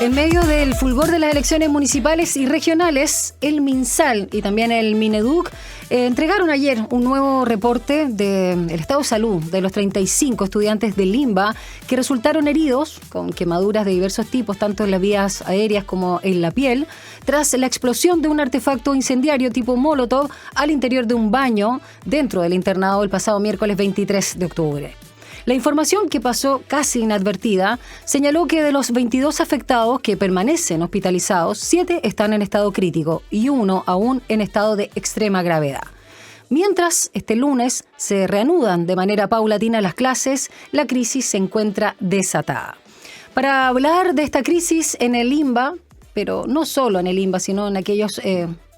En medio del fulgor de las elecciones municipales y regionales, el MinSal y también el Mineduc entregaron ayer un nuevo reporte del estado de salud de los 35 estudiantes de Limba que resultaron heridos con quemaduras de diversos tipos, tanto en las vías aéreas como en la piel, tras la explosión de un artefacto incendiario tipo Molotov al interior de un baño dentro del internado el pasado miércoles 23 de octubre. La información, que pasó casi inadvertida, señaló que de los 22 afectados que permanecen hospitalizados, 7 están en estado crítico y 1 aún en estado de extrema gravedad. Mientras este lunes se reanudan de manera paulatina las clases, la crisis se encuentra desatada. Para hablar de esta crisis en el Limba, pero no solo en el Limba, sino en aquellos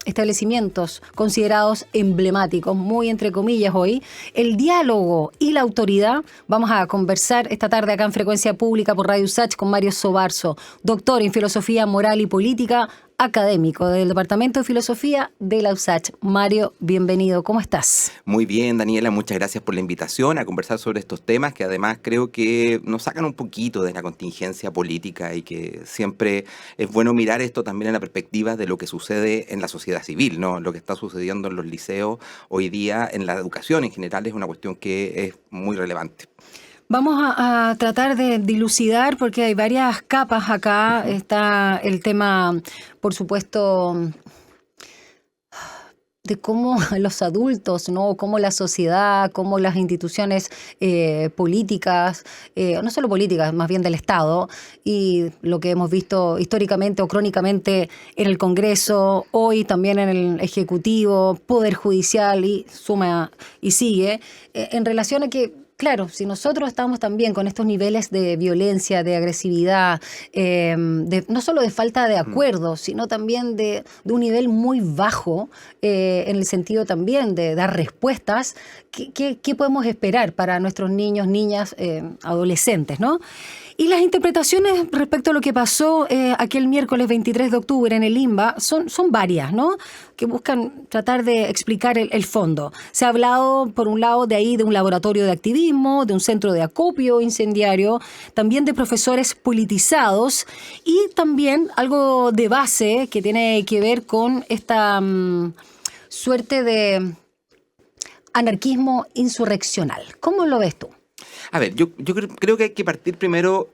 establecimientos considerados emblemáticos, muy entre comillas hoy, el diálogo y la autoridad. Vamos a conversar esta tarde acá en Frecuencia Pública por Radio USACH con Mario Sobarzo, doctor en Filosofía Moral y Política, académico del Departamento de Filosofía de la USACH. Mario, bienvenido. ¿Cómo estás? Muy bien, Daniela. Muchas gracias por la invitación a conversar sobre estos temas que además creo que nos sacan un poquito de la contingencia política y que siempre es bueno mirar esto también en la perspectiva de lo que sucede en la sociedad civil, ¿no? Lo que está sucediendo en los liceos hoy día, en la educación en general, es una cuestión que es muy relevante. Vamos a tratar de dilucidar porque hay varias capas acá. Está el tema, por supuesto, de cómo los adultos, ¿no? Cómo la sociedad, cómo las instituciones políticas, no solo políticas, más bien del Estado, y lo que hemos visto históricamente o crónicamente en el Congreso, hoy también en el Ejecutivo, Poder Judicial y suma y sigue, en relación a que, claro, si nosotros estamos también con estos niveles de violencia, de agresividad, no solo de falta de acuerdo, sino también de un nivel muy bajo, en el sentido también de dar respuestas, ¿qué podemos esperar para nuestros niños, niñas, adolescentes, ¿no? Y las interpretaciones respecto a lo que pasó aquel miércoles 23 de octubre en el Limba son varias, ¿no? Que buscan tratar de explicar el fondo. Se ha hablado, por un lado, de un laboratorio de activismo, de un centro de acopio incendiario, también de profesores politizados y también algo de base que tiene que ver con esta suerte de anarquismo insurreccional. ¿Cómo lo ves tú? A ver, yo creo que hay que partir primero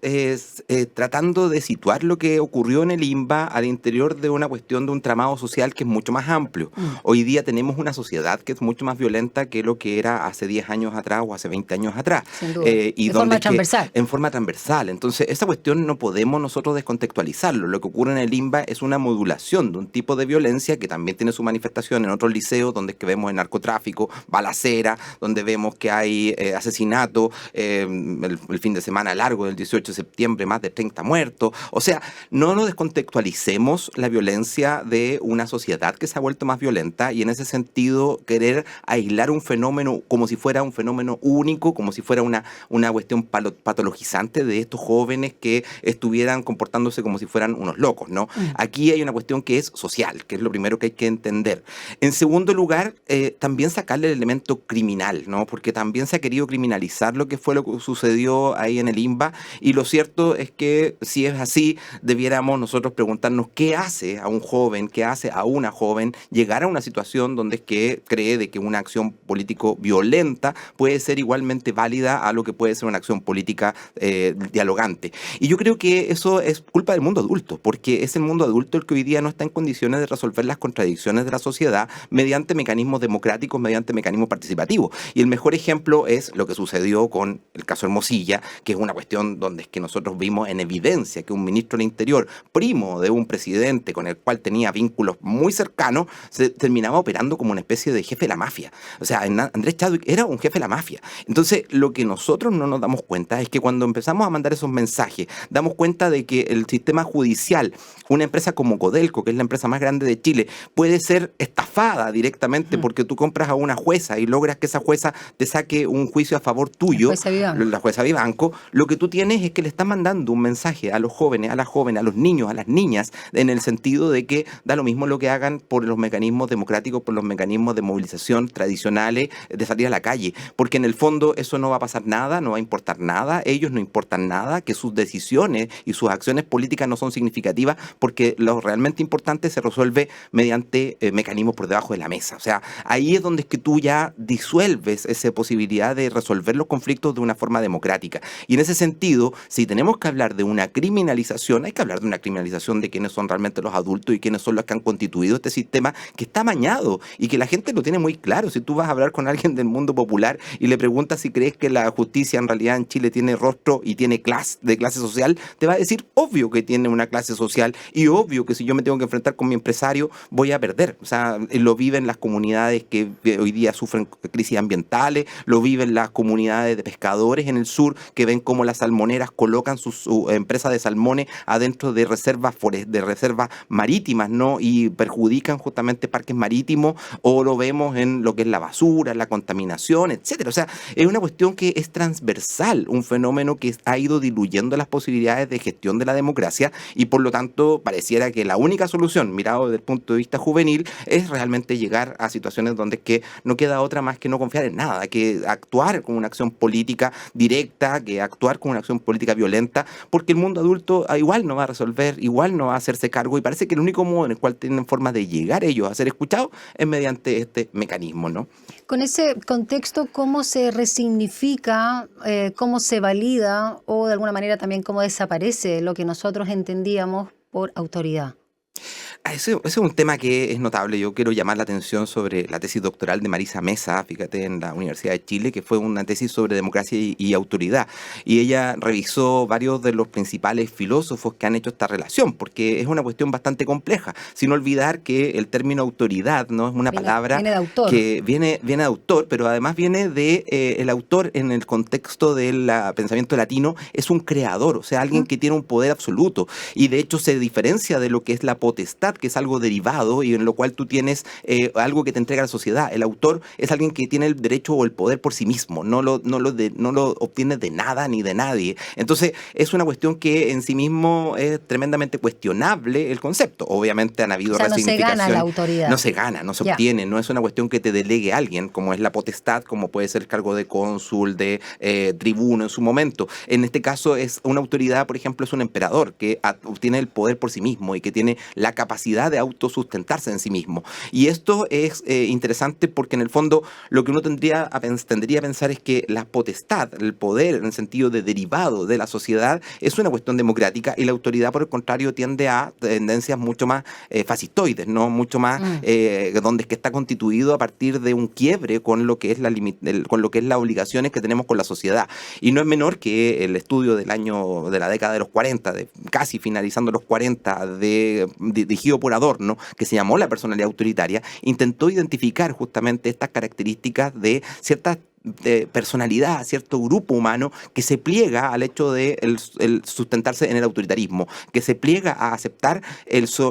tratando de situar lo que ocurrió en el Limba al interior de una cuestión de un tramado social que es mucho más amplio. Hoy día tenemos una sociedad que es mucho más violenta que lo que era hace 10 años atrás o hace 20 años atrás. Sin duda. Y forma transversal. En forma transversal. Entonces, esa cuestión no podemos nosotros descontextualizarlo. Lo que ocurre en el Limba es una modulación de un tipo de violencia que también tiene su manifestación en otros liceos, donde es que vemos el narcotráfico, balacera, donde vemos que hay asesinato, el fin de semana largo del 18 de septiembre, más de 30 muertos. O sea, no nos descontextualicemos la violencia de una sociedad que se ha vuelto más violenta y en ese sentido querer aislar un fenómeno como si fuera un fenómeno único, como si fuera una cuestión patologizante de estos jóvenes que estuvieran comportándose como si fueran unos locos, ¿no? Aquí hay una cuestión que es social, que es lo primero que hay que entender. En segundo lugar, también sacarle el elemento criminal, ¿no? Porque también se ha querido criminalizar lo que fue lo que sucedió ahí en el Limba, y lo cierto es que si es así, debiéramos nosotros preguntarnos qué hace a un joven, qué hace a una joven llegar a una situación donde es que cree de que una acción político violenta puede ser igualmente válida a lo que puede ser una acción política dialogante. Y yo creo que eso es culpa del mundo adulto, porque es el mundo adulto el que hoy día no está en condiciones de resolver las contradicciones de la sociedad mediante mecanismos democráticos, mediante mecanismos participativos. Y el mejor ejemplo es lo que sucedió con el caso Hermosilla, que es una cuestión donde es que nosotros vimos en evidencia que un ministro del Interior, primo de un presidente con el cual tenía vínculos muy cercanos, se terminaba operando como una especie de jefe de la mafia. O sea, Andrés Chadwick era un jefe de la mafia. Entonces, lo que nosotros no nos damos cuenta es que cuando empezamos a mandar esos mensajes, damos cuenta de que el sistema judicial, una empresa como Codelco, que es la empresa más grande de Chile, puede ser estafada directamente porque tú compras a una jueza y logras que esa jueza te saque un juicio a favor tuyo. Castillo, la jueza Vivanco, lo que tú tienes es que le están mandando un mensaje a los jóvenes, a las jóvenes, a los niños, a las niñas, en el sentido de que da lo mismo lo que hagan por los mecanismos democráticos, por los mecanismos de movilización tradicionales, de salir a la calle, porque en el fondo eso no va a pasar nada, no va a importar nada, ellos no importan nada, que sus decisiones y sus acciones políticas no son significativas, porque lo realmente importante se resuelve mediante mecanismos por debajo de la mesa. O sea, ahí es donde es que tú ya disuelves esa posibilidad de resolver los conflictos de una forma democrática. Y en ese sentido, si tenemos que hablar de una criminalización, hay que hablar de una criminalización de quiénes son realmente los adultos y quiénes son los que han constituido este sistema que está amañado y que la gente lo tiene muy claro. Si tú vas a hablar con alguien del mundo popular y le preguntas si crees que la justicia en realidad en Chile tiene rostro y tiene de clase social, te va a decir obvio que tiene una clase social y obvio que si yo me tengo que enfrentar con mi empresario voy a perder. O sea, lo viven las comunidades que hoy día sufren crisis ambientales, lo viven las comunidades de pescadores en el sur que ven cómo las salmoneras colocan sus empresas de salmones adentro de reservas marítimas, ¿no? Y perjudican justamente parques marítimos, o lo vemos en lo que es la basura, la contaminación, etcétera. O sea, es una cuestión que es transversal, un fenómeno que ha ido diluyendo las posibilidades de gestión de la democracia y por lo tanto pareciera que la única solución, mirado desde el punto de vista juvenil, es realmente llegar a situaciones donde es que no queda otra más que no confiar en nada, que actuar con una acción política directa, que actuar con una acción política violenta, porque el mundo adulto igual no va a resolver, igual no va a hacerse cargo, y parece que el único modo en el cual tienen forma de llegar ellos a ser escuchados es mediante este mecanismo, ¿no? Con ese contexto, ¿cómo se resignifica, cómo se valida o de alguna manera también cómo desaparece lo que nosotros entendíamos por autoridad? Ese es un tema que es notable. Yo quiero llamar la atención sobre la tesis doctoral de Marisa Mesa, fíjate, en la Universidad de Chile, que fue una tesis sobre democracia y autoridad. Y ella revisó varios de los principales filósofos que han hecho esta relación, porque es una cuestión bastante compleja. Sin olvidar que el término autoridad no es una palabra que viene de autor, pero además viene de el autor en el contexto del pensamiento latino, es un creador, o sea, alguien que tiene un poder absoluto. Y de hecho se diferencia de lo que es la potestad, que es algo derivado y en lo cual tú tienes algo que te entrega la sociedad. El autor es alguien que tiene el derecho o el poder por sí mismo, no lo obtiene de nada ni de nadie. Entonces es una cuestión que en sí mismo es tremendamente cuestionable el concepto. Obviamente han habido resignificaciones. No se gana la autoridad. No se gana, no se obtiene, no es una cuestión que te delegue a alguien, como es la potestad, como puede ser el cargo de cónsul, de tribuno en su momento. En este caso es una autoridad, por ejemplo, es un emperador que obtiene el poder por sí mismo y que tiene la capacidad de autosustentarse en sí mismo. Y esto es interesante porque en el fondo lo que uno tendría a pensar es que la potestad, el poder en el sentido de derivado de la sociedad es una cuestión democrática y la autoridad por el contrario tiende a tendencias mucho más fascistoides, ¿no? Mucho más donde es que está constituido a partir de un quiebre con lo que es con lo que es las obligaciones que tenemos con la sociedad. Y no es menor que el estudio de la década de los 40, casi finalizando los 40, dirigido por Adorno, que se llamó La personalidad autoritaria, intentó identificar justamente estas características de ciertas personalidad, cierto grupo humano que se pliega al hecho de el sustentarse en el autoritarismo, que se pliega a aceptar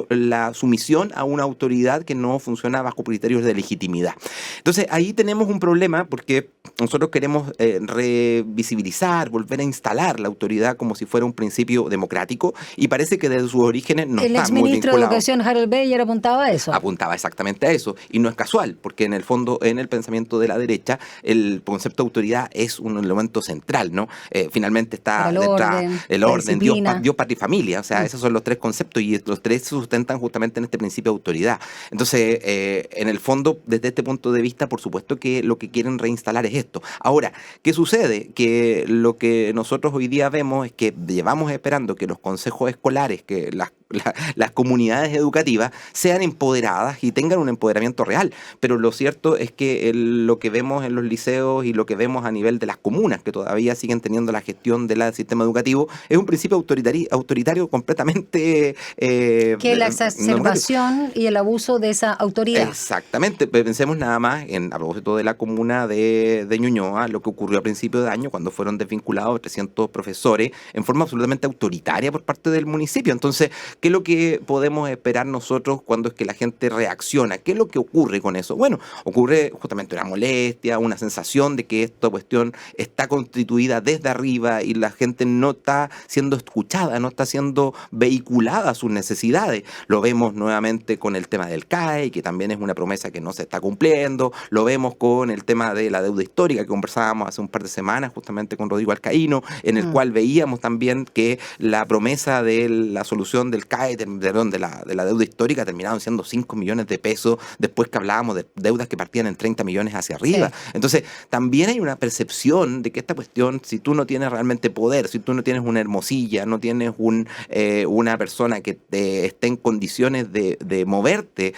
la sumisión a una autoridad que no funciona bajo criterios de legitimidad. Entonces ahí tenemos un problema porque nosotros queremos revisibilizar, volver a instalar la autoridad como si fuera un principio democrático y parece que desde sus orígenes no está muy vinculado. El exministro de Educación Harold Bayer apuntaba a eso. Apuntaba exactamente a eso y no es casual porque en el fondo en el pensamiento de la derecha el concepto de autoridad es un elemento central, ¿no? Finalmente está el orden, Dios, patria y familia, o sea, esos son los tres conceptos y los tres se sustentan justamente en este principio de autoridad. Entonces, en el fondo, desde este punto de vista, por supuesto que lo que quieren reinstalar es esto. Ahora, ¿qué sucede? Que lo que nosotros hoy día vemos es que llevamos esperando que los consejos escolares, que las comunidades educativas sean empoderadas y tengan un empoderamiento real, pero lo cierto es que lo que vemos en los liceos y lo que vemos a nivel de las comunas, que todavía siguen teniendo la gestión del sistema educativo, es un principio autoritario completamente... que es la exacerbación y el abuso de esa autoridad. Exactamente, pensemos nada más a propósito de la comuna de Ñuñoa, lo que ocurrió a principio de año cuando fueron desvinculados 300 profesores en forma absolutamente autoritaria por parte del municipio. Entonces, ¿qué es lo que podemos esperar nosotros cuando es que la gente reacciona? ¿Qué es lo que ocurre con eso? Bueno, ocurre justamente una molestia, una sensación de que esta cuestión está constituida desde arriba y la gente no está siendo escuchada, no está siendo vehiculada a sus necesidades. Lo vemos nuevamente con el tema del CAE, que también es una promesa que no se está cumpliendo. Lo vemos con el tema de la deuda histórica que conversábamos hace un par de semanas justamente con Rodrigo Alcaíno, en el cual veíamos también que la promesa de la solución del CAE, de la deuda histórica, terminaron siendo 5 millones de pesos después que hablábamos de deudas que partían en 30 millones hacia arriba. Sí. Entonces, también hay una percepción de que esta cuestión, si tú no tienes realmente poder, si tú no tienes una Hermosilla, no tienes una persona que esté en condiciones de moverte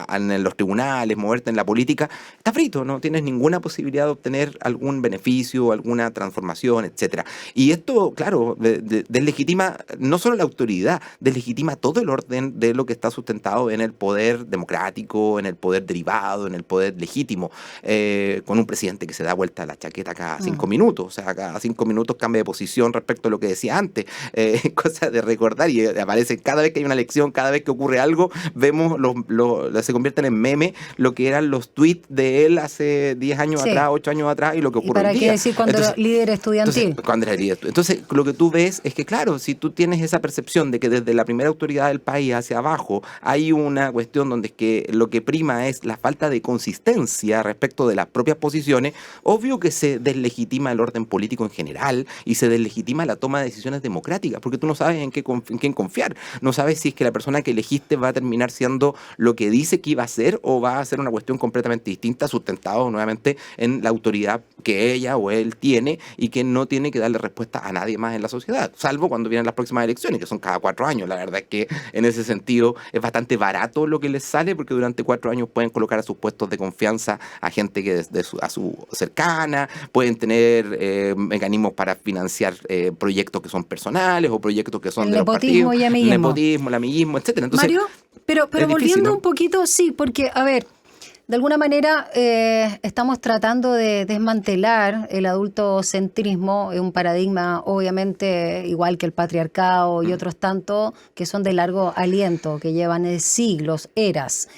en los tribunales, moverte en la política, está frito, no tienes ninguna posibilidad de obtener algún beneficio, alguna transformación, etcétera. Y esto, claro, deslegitima no solo la autoridad, deslegitima todo el orden de lo que está sustentado en el poder democrático, en el poder derivado, en el poder legítimo, con un presidente que se da vuelta a la chaqueta cada 5 minutos, o sea, cada 5 minutos cambia de posición respecto a lo que decía antes, cosa de recordar, y aparece cada vez que hay una elección, cada vez que ocurre algo, vemos, se convierten en meme lo que eran los tweets de él hace 10 años atrás, 8 años atrás, y lo que ocurre hoy día. ¿Para qué decir cuando era líder estudiantil? Entonces, lo que tú ves es que, claro, si tú tienes esa percepción de que desde la primera autoridad del país hacia abajo hay una cuestión donde es que lo que prima es la falta de consistencia respecto de las propias posiciones, obvio que se deslegitima el orden político en general y se deslegitima la toma de decisiones democráticas, porque tú no sabes en quién confiar, no sabes si es que la persona que elegiste va a terminar siendo lo que dice que iba a ser o va a ser una cuestión completamente distinta, sustentado nuevamente en la autoridad que ella o él tiene y que no tiene que darle respuesta a nadie más en la sociedad, salvo cuando vienen las próximas elecciones, que son cada 4 años. La verdad es que en ese sentido es bastante barato lo que les sale, porque durante 4 años pueden colocar a sus puestos de confianza a gente que a su cercana, pueden tener mecanismos para financiar proyectos que son personales o proyectos que son el de los partidos. Y amiguismo. El nepotismo, el amiguismo, etcétera. Entonces, Mario, pero volviendo difícil, ¿no? un poquito, sí, porque, a ver, de alguna manera estamos tratando de desmantelar el adultocentrismo, un paradigma obviamente igual que el patriarcado y otros tantos que son de largo aliento, que llevan siglos, eras.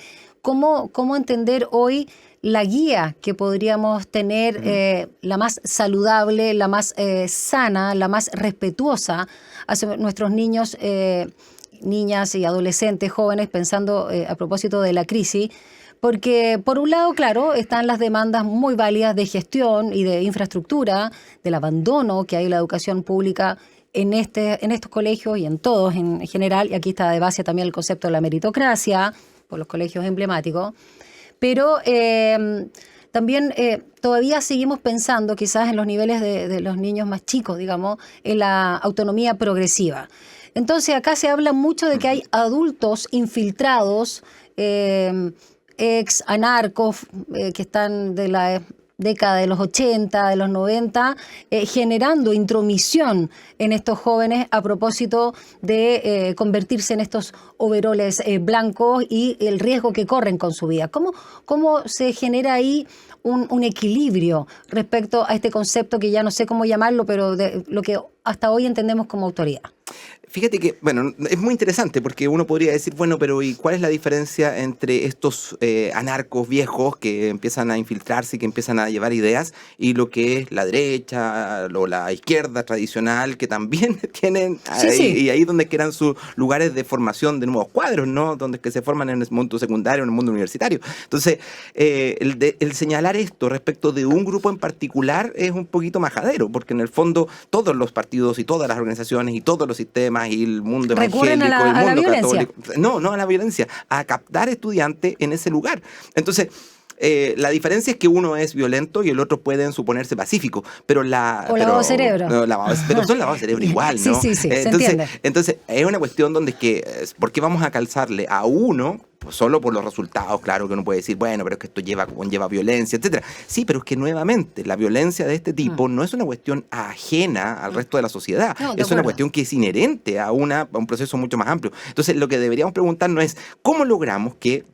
¿Cómo entender hoy la guía que podríamos tener, la más saludable, la más sana, la más respetuosa hacia nuestros niños, niñas y adolescentes, jóvenes, pensando a propósito de la crisis? Porque, por un lado, claro, están las demandas muy válidas de gestión y de infraestructura, del abandono que hay en la educación pública en estos colegios y en todos en general, y aquí está de base también el concepto de la meritocracia, por los colegios emblemáticos, pero también todavía seguimos pensando quizás en los niveles de los niños más chicos, digamos, en la autonomía progresiva. Entonces acá se habla mucho de que hay adultos infiltrados, ex anarcos que están de la década de los 80, de los 90, generando intromisión en estos jóvenes a propósito de convertirse en estos overoles blancos y el riesgo que corren con su vida. ¿Cómo se genera ahí un equilibrio respecto a este concepto que ya no sé cómo llamarlo, pero de lo que hasta hoy entendemos como autoridad? Fíjate que, bueno, es muy interesante porque uno podría decir, bueno, pero ¿y cuál es la diferencia entre estos anarcos viejos que empiezan a infiltrarse y que empiezan a llevar ideas y lo que es la derecha o la izquierda tradicional que también tienen y ahí donde quedan sus lugares de formación de nuevos cuadros, ¿no? Donde que se forman en el mundo secundario, en el mundo universitario. Entonces, el señalar esto respecto de un grupo en particular es un poquito majadero, porque en el fondo todos los partidos y todas las organizaciones y todos los sistemas y el mundo evangélico, el mundo católico. No a la violencia, a captar estudiantes en ese lugar. Entonces, la diferencia es que uno es violento y el otro pueden suponerse pacífico, pero lavado de cerebro. Pero son lavados de cerebro igual, ¿no? Sí, se entiende. Entonces, es una cuestión donde es que, ¿por qué vamos a calzarle a uno? Solo por los resultados, claro que uno puede decir, bueno, pero es que esto conlleva violencia, etcétera. Sí, pero es que nuevamente la violencia de este tipo no es una cuestión ajena al resto de la sociedad, es una cuestión que es inherente a un proceso mucho más amplio. Entonces, lo que deberíamos preguntarnos es, ¿cómo logramos que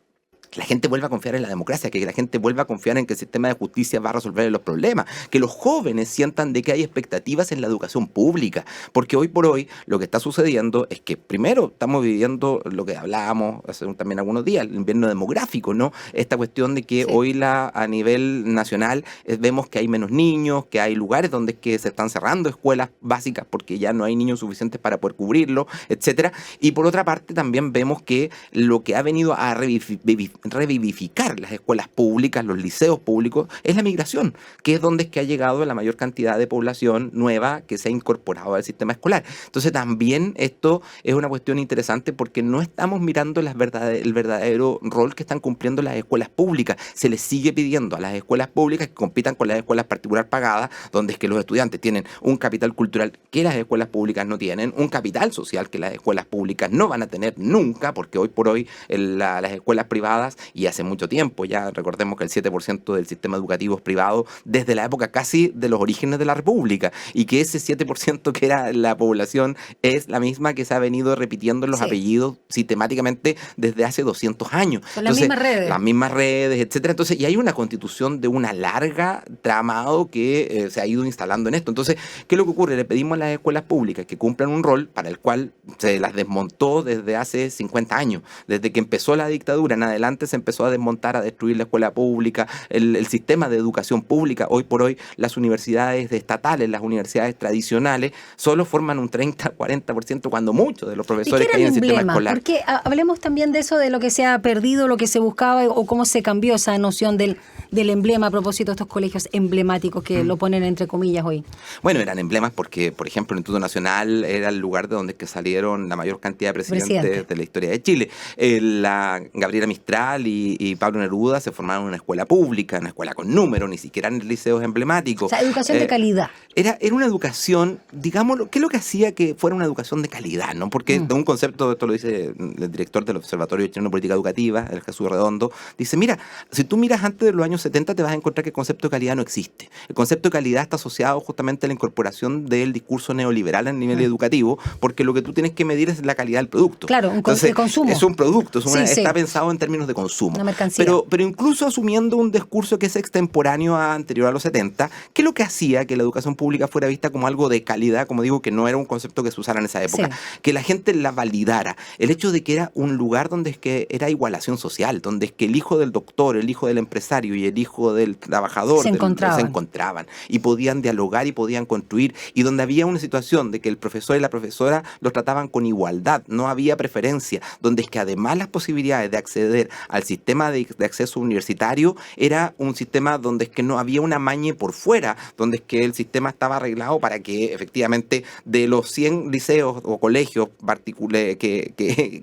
que la gente vuelva a confiar en la democracia, que la gente vuelva a confiar en que el sistema de justicia va a resolver los problemas, que los jóvenes sientan de que hay expectativas en la educación pública, porque hoy por hoy lo que está sucediendo es que primero estamos viviendo lo que hablábamos hace también algunos días, el invierno demográfico, ¿no? Esta cuestión de que hoy a nivel nacional vemos que hay menos niños, que hay lugares donde es que se están cerrando escuelas básicas porque ya no hay niños suficientes para poder cubrirlo, etcétera. Y por otra parte también vemos que lo que ha venido a revivificar las escuelas públicas, los liceos públicos, es la migración, que es donde es que ha llegado la mayor cantidad de población nueva que se ha incorporado al sistema escolar. Entonces también esto es una cuestión interesante porque no estamos mirando el verdadero rol que están cumpliendo las escuelas públicas. Se les sigue pidiendo a las escuelas públicas que compitan con las escuelas particular pagadas, donde es que los estudiantes tienen un capital cultural que las escuelas públicas no tienen, un capital social que las escuelas públicas no van a tener nunca, porque hoy por hoy las escuelas privadas, y hace mucho tiempo, ya recordemos que el 7% del sistema educativo es privado desde la época casi de los orígenes de la República, y que ese 7% que era la población es la misma que se ha venido repitiendo en los apellidos sistemáticamente desde hace 200 años. Con las mismas redes. Las mismas redes, etcétera. Entonces, y hay una constitución de una larga tramado que se ha ido instalando en esto. Entonces, ¿qué es lo que ocurre? Le pedimos a las escuelas públicas que cumplan un rol para el cual se las desmontó desde hace 50 años. Desde que empezó la dictadura en adelante se empezó a desmontar, a destruir la escuela pública, el sistema de educación pública. Hoy por hoy las universidades estatales, las universidades tradicionales, solo forman un 30-40% cuando mucho de los profesores que hay en el sistema escolar. Porque hablemos también de eso, de lo que se ha perdido, lo que se buscaba o cómo se cambió esa noción del emblema a propósito de estos colegios emblemáticos que lo ponen entre comillas hoy. Bueno, eran emblemas porque, por ejemplo, el Instituto Nacional era el lugar de donde que salieron la mayor cantidad de presidentes de la historia de Chile. La Gabriela Mistral y Pablo Neruda se formaron en una escuela pública, una escuela con número, ni siquiera en liceos emblemáticos. O sea, educación de calidad. Era una educación, digámoslo, ¿qué es lo que hacía que fuera una educación de calidad? ¿No? Porque de un concepto, esto lo dice el director del Observatorio Chileno de Política Educativa, el Jesús Redondo, dice, mira, si tú miras antes de los años 70 te vas a encontrar que el concepto de calidad no existe. El concepto de calidad está asociado justamente a la incorporación del discurso neoliberal a nivel educativo, porque lo que tú tienes que medir es la calidad del producto. Claro, el consumo. Es un producto, está pensado en términos de consumo. Una mercancía. Pero incluso asumiendo un discurso que es extemporáneo anterior a los 70, ¿qué es lo que hacía que la educación pública fuera vista como algo de calidad? Como digo, que no era un concepto que se usara en esa época. Que la gente la validara. El hecho de que era un lugar donde es que era igualación social, donde es que el hijo del doctor, el hijo del empresario y el hijo del trabajador se encontraban y podían dialogar y podían construir, y donde había una situación de que el profesor y la profesora los trataban con igualdad, no había preferencia, donde es que además las posibilidades de acceder al sistema de acceso universitario era un sistema donde es que no había una mañe por fuera, donde es que el sistema estaba arreglado para que efectivamente de los 100 liceos o colegios particulares que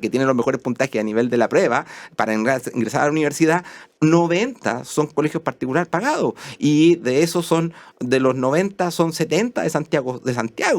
tienen los mejores puntajes a nivel de la prueba para ingresar a la universidad, 90 son colegios particular pagados, y de esos de los 90 son 70 de Santiago,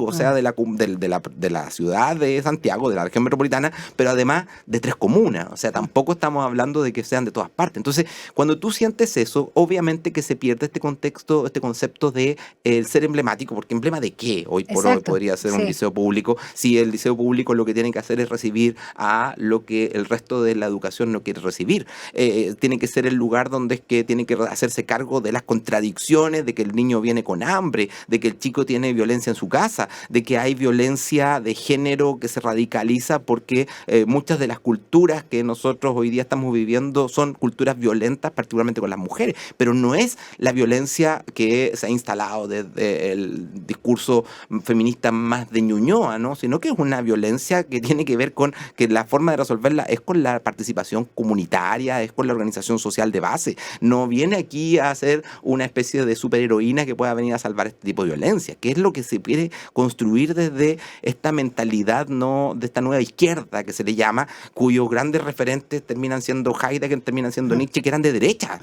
o sea, de la ciudad de Santiago, de la región metropolitana, pero además de 3 comunas, o sea, tampoco estamos hablando de que sean de todas partes. Entonces, cuando tú sientes eso, obviamente que se pierde este contexto, este concepto de el ser emblemático, porque ¿emblema de qué hoy por hoy podría ser un liceo público? Si el liceo público lo que tiene que hacer es recibir a lo que el resto de la educación no quiere recibir. Tiene que ser el lugar donde es que tiene que hacerse cargo de las contradicciones, de que el niño viene con hambre, de que el chico tiene violencia en su casa, de que hay violencia de género que se radicaliza porque muchas de las culturas que nosotros hoy día estamos viviendo son culturas violentas, particularmente con las mujeres, pero no es la violencia que se ha instalado desde el discurso feminista más de Ñuñoa, ¿no? Sino que es una violencia que tiene que ver con que la forma de resolverla es con la participación comunitaria, es con la organización social de base. No viene aquí a ser una especie de superheroína que pueda venir a salvar este tipo de violencia, que es lo que se quiere construir desde esta mentalidad, no de esta nueva izquierda que se le llama, cuyos grandes referentes terminan siendo Heidegger, terminan siendo Nietzsche, que eran de derecha,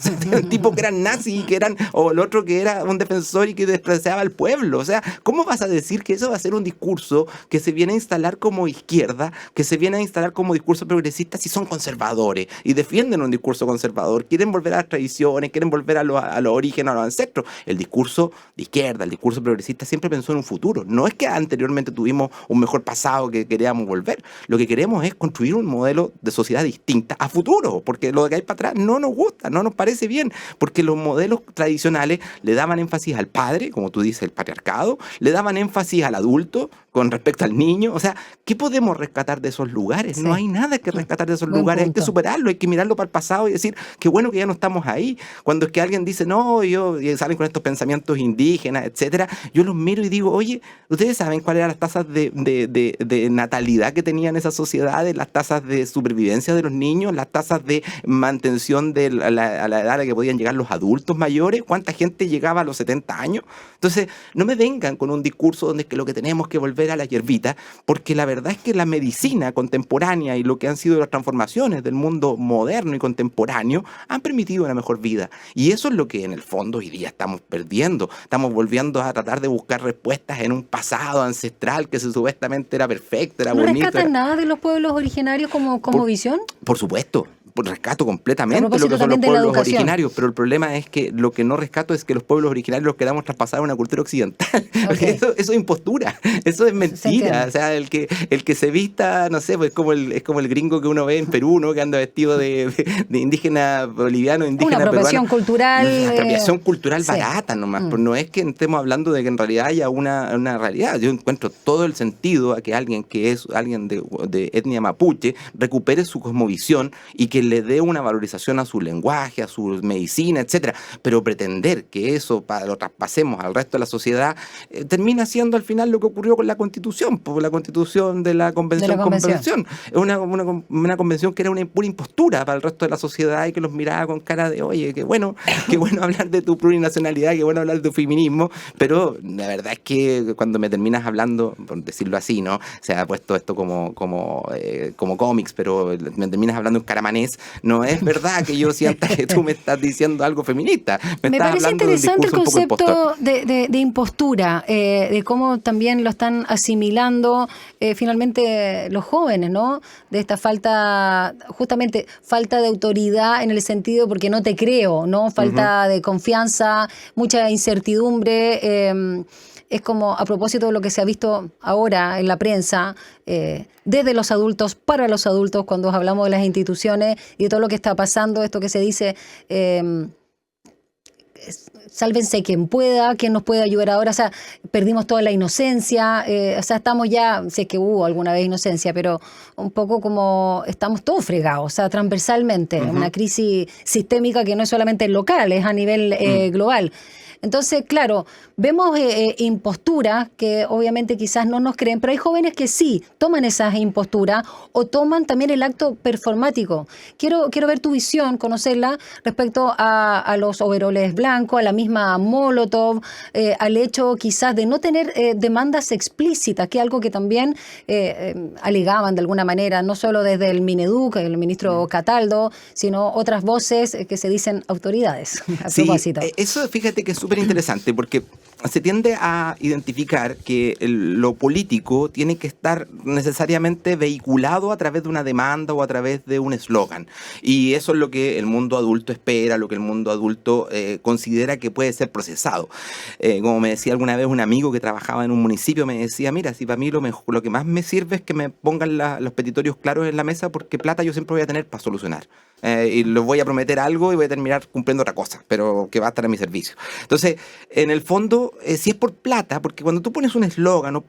tipo que eran nazis, o el otro que era un defensor y que despreciaba al pueblo. O sea, ¿cómo vas a decir que eso va a ser un discurso que se viene a instalar como izquierda, que se viene a instalar como discurso progresista si son conservadores y defienden un discurso conservador quieren volver a las tradiciones, quieren volver a los orígenes, a los ancestros. El discurso de izquierda, el discurso progresista siempre pensó en un futuro. No es que anteriormente tuvimos un mejor pasado que queríamos volver. Lo que queremos es construir un modelo de sociedad distinta a futuro, porque lo que hay para atrás no nos gusta, no nos parece bien, porque los modelos tradicionales le daban énfasis al padre, como tú dices, el patriarcado, le daban énfasis al adulto con respecto al niño. O sea, ¿qué podemos rescatar de esos lugares? Sí. No hay nada que rescatar de esos lugares. Hay que superarlo, hay que mirarlo para el pasado y decir, qué bueno que ya no estamos ahí. Cuando es que alguien dice, no, y salen con estos pensamientos indígenas, etcétera, yo los miro y digo, oye, ¿ustedes saben cuáles eran las tasas de natalidad que tenían esas sociedades, las tasas de supervivencia de los niños, las tasas de mantención a la edad a la que podían llegar los adultos mayores? ¿Cuánta gente llegaba a los 70 años? Entonces, no me vengan con un discurso donde es que lo que tenemos que volver a la hierbita, porque la verdad es que la medicina contemporánea y lo que han sido las transformaciones del mundo moderno y contemporáneo han permitido una mejor vida. Y eso es lo que en el fondo hoy día estamos perdiendo. Estamos volviendo a tratar de buscar respuestas en un pasado ancestral que supuestamente era perfecto, era bonito. ¿No rescatan nada de los pueblos originarios como visión? Por supuesto. Rescato completamente lo que son los pueblos originarios, pero el problema es que lo que no rescato es que los pueblos originarios los queramos traspasar a una cultura occidental. Okay. Eso es impostura, eso es mentira. O sea, el que se vista, no sé, pues es como el gringo que uno ve en Perú, ¿no? Que anda vestido de indígena boliviano, indígena peruano. Una apropiación cultural barata nomás. Pero no es que estemos hablando de que en realidad haya una realidad. Yo encuentro todo el sentido a que alguien que es alguien de etnia mapuche recupere su cosmovisión y que le dé una valorización a su lenguaje, a su medicina, etcétera. Pero pretender que eso lo traspasemos al resto de la sociedad termina siendo al final lo que ocurrió con la Constitución, por la Constitución de la Convención. Es una convención que era una pura impostura para el resto de la sociedad y que los miraba con cara de, oye, qué bueno hablar de tu plurinacionalidad, qué bueno hablar de tu feminismo, pero la verdad es que cuando me terminas hablando, por decirlo así, ¿no? Se ha puesto esto como cómics, pero me terminas hablando en caramanés. No es verdad que yo sienta que tú me estás diciendo algo feminista. Me parece interesante el concepto de impostura, de cómo también lo están asimilando finalmente los jóvenes, ¿no? De esta falta de autoridad en el sentido porque no te creo, ¿no? Falta de confianza, mucha incertidumbre. Es como a propósito de lo que se ha visto ahora en la prensa, desde los adultos, para los adultos, cuando hablamos de las instituciones y de todo lo que está pasando, esto que se dice, sálvense quien pueda, quien nos puede ayudar ahora. O sea, perdimos toda la inocencia, o sea, estamos ya, si es que hubo alguna vez inocencia, pero un poco como estamos todos fregados, o sea, transversalmente, una crisis sistémica que no es solamente local, es a nivel global. Entonces, claro, vemos imposturas que obviamente quizás no nos creen, pero hay jóvenes que sí toman esas imposturas o toman también el acto performático. Quiero ver tu visión, conocerla respecto a los overoles blancos, a la misma Molotov, al hecho quizás de no tener demandas explícitas, que es algo que también alegaban de alguna manera, no solo desde el Mineduc, el ministro Cataldo, sino otras voces que se dicen autoridades. A propósito. Eso fíjate que es súper interesante porque se tiende a identificar que lo político tiene que estar necesariamente vehiculado a través de una demanda o a través de un eslogan. Y eso es lo que el mundo adulto espera, lo que el mundo adulto considera que puede ser procesado. Como me decía alguna vez un amigo que trabajaba en un municipio, me decía, mira, si para mí lo que más me sirve es que me pongan los petitorios claros en la mesa porque plata yo siempre voy a tener para solucionar. Y les voy a prometer algo y voy a terminar cumpliendo otra cosa, pero que va a estar a mi servicio. Entonces, en el fondo, si es por plata, porque cuando tú pones un eslogan o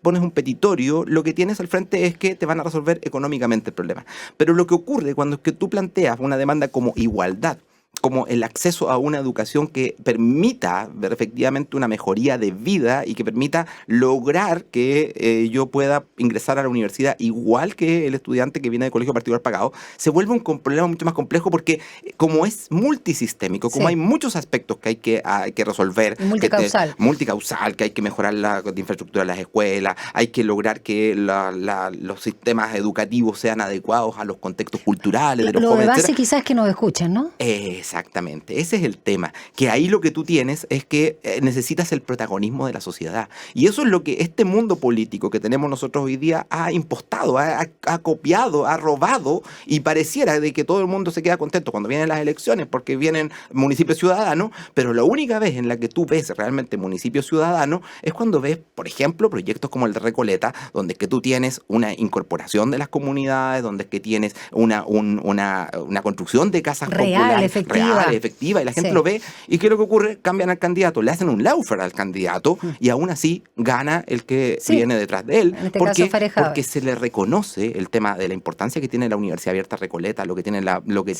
pones un petitorio, lo que tienes al frente es que te van a resolver económicamente el problema. Pero lo que ocurre cuando es que tú planteas una demanda como igualdad, como el acceso a una educación que permita ver efectivamente una mejoría de vida y que permita lograr que yo pueda ingresar a la universidad igual que el estudiante que viene de colegio particular pagado, se vuelve un problema mucho más complejo porque como es multisistémico, como hay muchos aspectos que hay que resolver, multicausal, que hay que mejorar la infraestructura de las escuelas, hay que lograr que los sistemas educativos sean adecuados a los contextos culturales de los jóvenes. Lo de base quizás es que nos escuchen, ¿no? Exactamente, ese es el tema, que ahí lo que tú tienes es que necesitas el protagonismo de la sociedad, y eso es lo que este mundo político que tenemos nosotros hoy día ha impostado, ha copiado, ha robado, y pareciera de que todo el mundo se queda contento cuando vienen las elecciones porque vienen municipios ciudadanos, pero la única vez en la que tú ves realmente municipios ciudadanos es cuando ves, por ejemplo, proyectos como el de Recoleta, donde es que tú tienes una incorporación de las comunidades, donde es que tienes una construcción de casas populares real, efectiva, y la gente lo ve, y ¿qué es lo que ocurre? Cambian al candidato, le hacen un lawfare al candidato, y aún así gana el que viene detrás de él. En este caso, porque se le reconoce el tema de la importancia que tiene la Universidad Abierta Recoleta, lo que tiene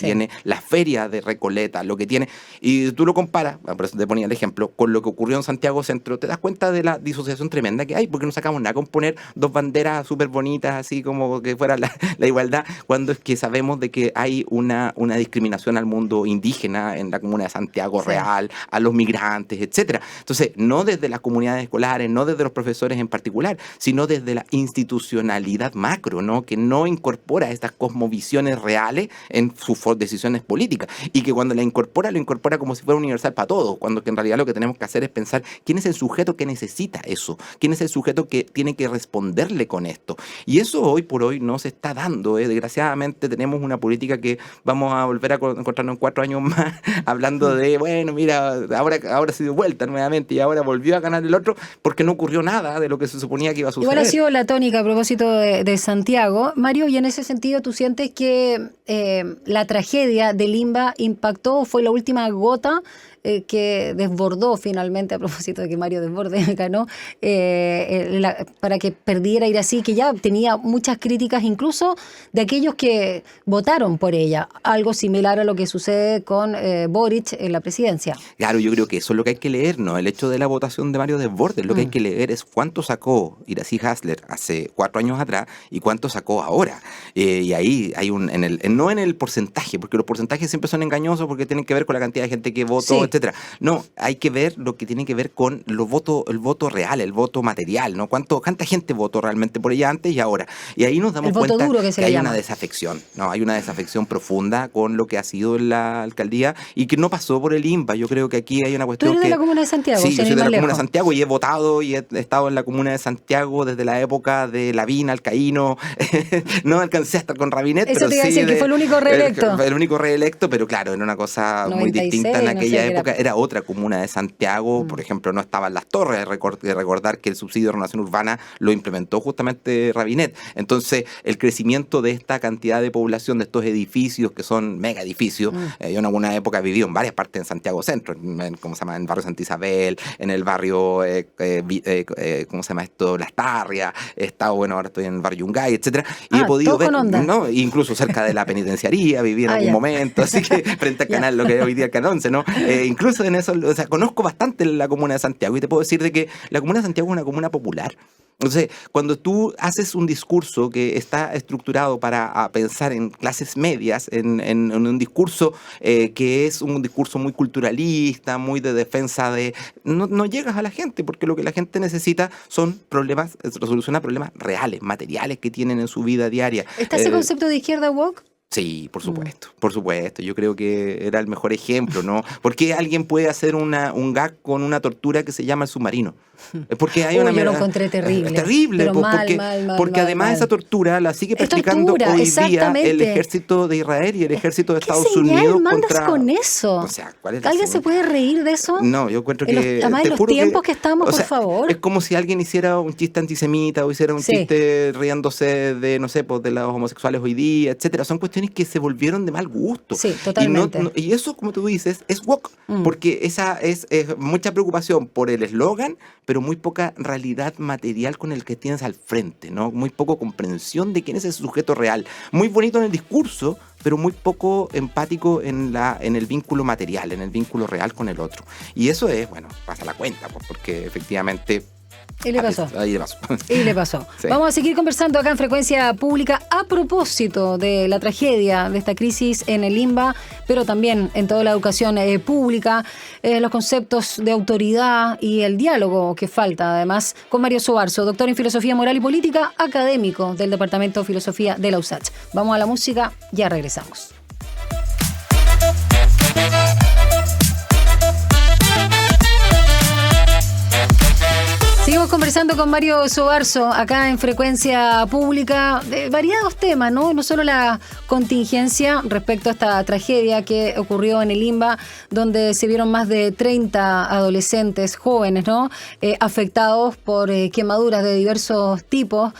tiene la feria de Recoleta, lo que tiene, y tú lo comparas, por eso te ponía el ejemplo, con lo que ocurrió en Santiago Centro, te das cuenta de la disociación tremenda que hay, porque no sacamos nada con poner dos banderas súper bonitas, así como que fuera la igualdad, cuando es que sabemos de que hay una discriminación al mundo indígena en la comuna de Santiago Real, a los migrantes, etcétera. Entonces, no desde las comunidades escolares, no desde los profesores en particular, sino desde la institucionalidad macro, ¿no? Que no incorpora estas cosmovisiones reales en sus decisiones políticas, y que cuando lo incorpora como si fuera universal para todos, cuando que en realidad lo que tenemos que hacer es pensar quién es el sujeto que necesita eso, quién es el sujeto que tiene que responderle con esto. Y eso hoy por hoy no se está dando, ¿eh? Desgraciadamente tenemos una política que vamos a volver a encontrarnos en 4 años más hablando de, bueno, mira, ahora se dio vuelta nuevamente y ahora volvió a ganar el otro, porque no ocurrió nada de lo que se suponía que iba a suceder. Igual ha sido la tónica a propósito de Santiago. Mario, y en ese sentido, ¿tú sientes que la tragedia de Limba impactó, fue la última gota que desbordó finalmente, a propósito de que Mario Desbordes ganó, para que perdiera Irací, que ya tenía muchas críticas incluso de aquellos que votaron por ella, algo similar a lo que sucede con Boric en la presidencia? Claro, yo creo que eso es lo que hay que leer, ¿no? El hecho de la votación de Mario Desbordes, lo que hay que leer es cuánto sacó Irací Hasler hace 4 años atrás y cuánto sacó ahora. Y ahí hay no en el porcentaje, porque los porcentajes siempre son engañosos porque tienen que ver con la cantidad de gente que votó, etcétera. No, hay que ver lo que tiene que ver con el voto real, el voto material, ¿no? ¿Cuánta gente votó realmente por ella antes y ahora? Y ahí nos damos cuenta que hay una desafección, ¿no? Hay una desafección profunda con lo que ha sido la alcaldía y que no pasó por el INPA. Yo creo que aquí hay una cuestión. ¿Tú eres de la Comuna de Santiago? Sí, yo soy de la Comuna de Santiago y he votado y he estado en la Comuna de Santiago desde la época de Lavín, Alcaíno. No alcancé a estar con Rabinet, eso pero te iba a decir que fue el único reelecto. El único reelecto, pero claro, era una cosa 96, muy distinta en aquella época. Era otra comuna de Santiago, por ejemplo, no estaban Las Torres, recordar que el subsidio de renovación urbana lo implementó justamente Rabinet. Entonces, el crecimiento de esta cantidad de población, de estos edificios que son mega edificios, yo en alguna época viví en varias partes en Santiago Centro, en el barrio Santa Isabel, en el barrio, ¿cómo se llama esto? Las Tarrias, he estado, bueno, ahora estoy en el barrio Yungay, etcétera, y he podido ver, ¿no? Incluso cerca de la penitenciaría viví en algún momento, así que frente al canal, lo que es hoy día el Canal 11, ¿no? Incluso en eso, o sea, conozco bastante la comuna de Santiago y te puedo decir de que la comuna de Santiago es una comuna popular. Entonces, cuando tú haces un discurso que está estructurado para pensar en clases medias, en un discurso que es un discurso muy culturalista, muy de defensa de... No llegas a la gente, porque lo que la gente necesita son problemas, resolución a problemas reales, materiales que tienen en su vida diaria. ¿Está ese concepto de izquierda woke? Sí, por supuesto, por supuesto. Yo creo que era el mejor ejemplo, ¿no? ¿Por qué alguien puede hacer un gag con una tortura que se llama el submarino? Porque hay yo lo encontré terrible. Terrible, porque además esa tortura la sigue practicando hoy día el ejército de Israel y el ejército de Estados Unidos mandas con eso? O sea, ¿cuál es ¿Alguien se puede reír de eso? No, yo encuentro que... Además de los tiempos que estamos, por favor. Es como si alguien hiciera un chiste antisemita o hiciera un chiste riéndose de, no sé, pues de los homosexuales hoy día, etcétera. Son cuestiones que se volvieron de mal gusto. Sí, totalmente. Y eso, como tú dices, es woke, porque esa es mucha preocupación por el eslogan, pero muy poca realidad material con el que tienes al frente, ¿no? Muy poco comprensión de quién es el sujeto real. Muy bonito en el discurso, pero muy poco empático en el vínculo material, en el vínculo real con el otro. Y eso es, bueno, pasa la cuenta, pues, porque efectivamente... Y le pasó. Ahí le pasó. Y le pasó. Sí. Vamos a seguir conversando acá en Frecuencia Pública a propósito de la tragedia de esta crisis en el INBA, pero también en toda la educación pública, los conceptos de autoridad y el diálogo que falta, además, con Mario Sobarzo, doctor en Filosofía Moral y Política, académico del Departamento de Filosofía de la USACH. Vamos a la música, ya regresamos. Seguimos conversando con Mario Sobarzo acá en Frecuencia Pública de variados temas, ¿no? No solo la contingencia respecto a esta tragedia que ocurrió en el INBA, donde se vieron más de 30 adolescentes jóvenes, ¿no? Afectados por quemaduras de diversos tipos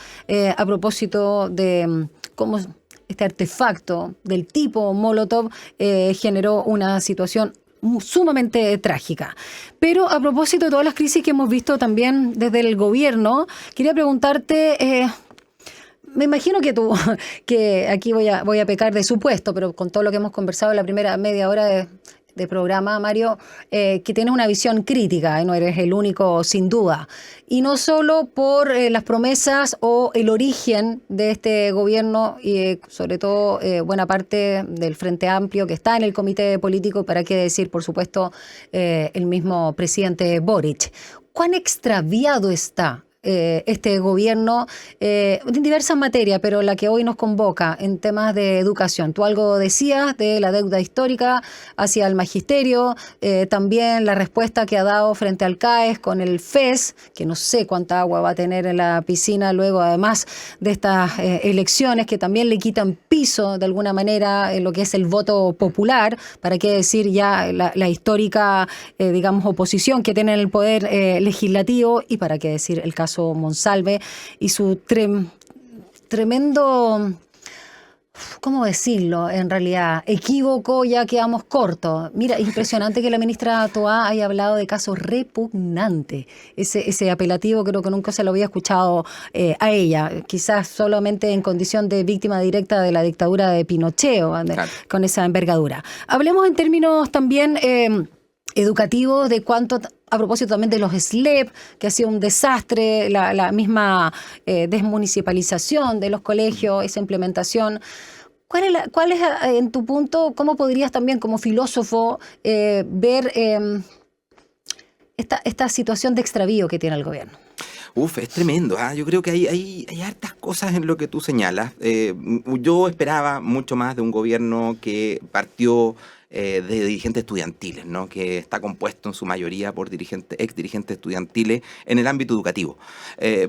a propósito de cómo este artefacto del tipo Molotov generó una situación sumamente trágica. Pero a propósito de todas las crisis que hemos visto también desde el gobierno, quería preguntarte, me imagino que aquí voy a pecar de supuesto, pero con todo lo que hemos conversado en la primera media hora de programa, Mario, que tienes una visión crítica, no eres el único sin duda. Y no solo por las promesas o el origen de este gobierno y sobre todo buena parte del Frente Amplio que está en el comité político, para qué decir, por supuesto, el mismo presidente Boric. ¿Cuán extraviado está este gobierno en diversas materias, pero la que hoy nos convoca en temas de educación? Tú algo decías de la deuda histórica hacia el magisterio, también la respuesta que ha dado frente al CAES con el FES, que no sé cuánta agua va a tener en la piscina luego, además de estas elecciones que también le quitan piso de alguna manera en lo que es el voto popular, para qué decir ya la histórica, digamos, oposición que tiene el poder legislativo, y para qué decir el caso Monsalve y su tremendo, ¿cómo decirlo? En realidad, equívoco, ya quedamos cortos. Mira, impresionante que la ministra Toá haya hablado de casos repugnantes. Ese apelativo creo que nunca se lo había escuchado a ella, quizás solamente en condición de víctima directa de la dictadura de Pinochet, claro, con esa envergadura. Hablemos en términos también educativos de cuánto, a propósito también de los SLEP, que ha sido un desastre, la misma desmunicipalización de los colegios, esa implementación. ¿Cuál es, en tu punto, cómo podrías también como filósofo ver esta situación de extravío que tiene el gobierno? Es tremendo. Yo creo que hay hartas cosas en lo que tú señalas. Yo esperaba mucho más de un gobierno que partió de dirigentes estudiantiles, ¿no? Que está compuesto en su mayoría por ex dirigentes estudiantiles en el ámbito educativo.